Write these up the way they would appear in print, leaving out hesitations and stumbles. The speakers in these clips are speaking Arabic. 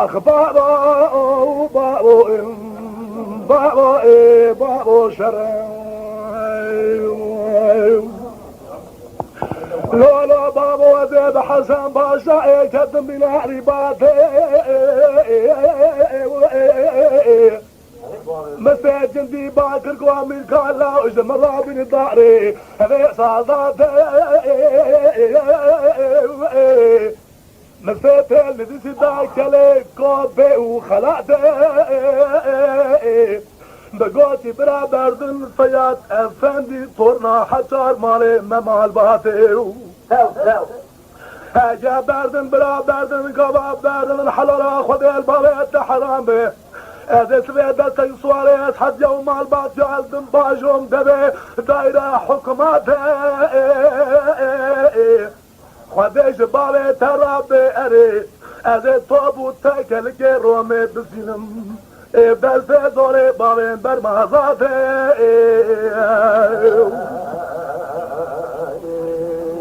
آخ بابو بابو بابو بابو شرم لولا بابو زيد حسن باشا كتم بلا رباط مساجن دي باكر قوامي كالا وجد مرابين الداري هذي صادات مسيت الذي سداك لك كوبي وخلعت بقوتي برا بردن فيات افندي طورنا حجار مالي ممع الباطي هاجا بردن برا بردن قباب بردن الحلال خذ البابيت حرام به هذا سبيدة تيصواريس حد يوم الباط جعلتن باجوم دبي دايرة حكمات خدش بالي ترابي اري هذا طابو تاكل كيرومي بسينم بس دوري بالين برمازاتي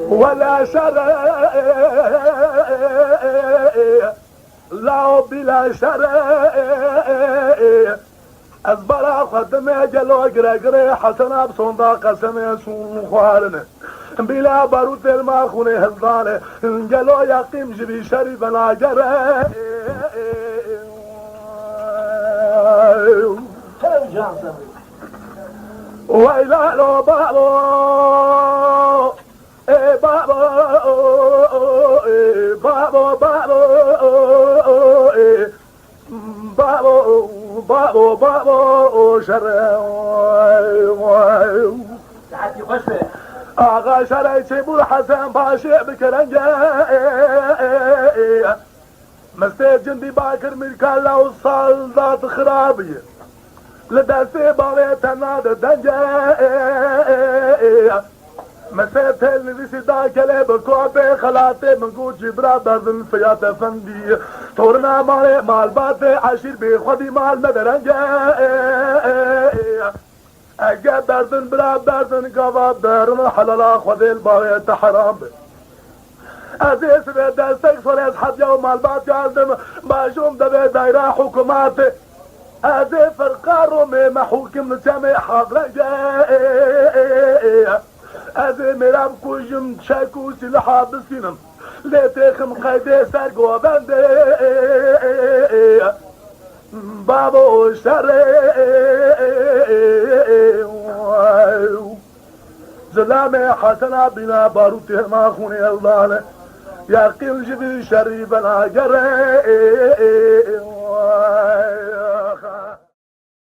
ولا شرع لا بلا شرع أزبرا خدمي جلو قرقري حسنا بصندا قسمي سون خوارنه بلا باروت الماخوني هزانه جلو يقيم جبي شريف ناجره وإلا لو بابو بابو بابو بابو بابو بابو شرع آغا شرعي سيبو الحسن باشي بكرنجا مستيد جندي باكر ميركان لو صالدات خرابية لدستي بالي تناد دنجا مسيت اللي سيدا كلاب كوبي خلاتي من قوت جبرا بردن فيات فندي طورنا مالي مال باتي عشير بخدي مال مدرنجا اجا بردن برا بردن قضا بردن حلالا خذي الباوية حرام ازيس بدستك صليس حد يوم البات يعزم باجوم دبي دايرا حكوماتي ازي فرقارو مي حكم نتامي حاضر جاي ازي ميرام كوجم شاكو سلحا بسينم ليتيخم قيدي سارقو بندي بابو شري زلامي حسنا بنا باروتي ما خوني الله يا قيل جبي شريف انا جري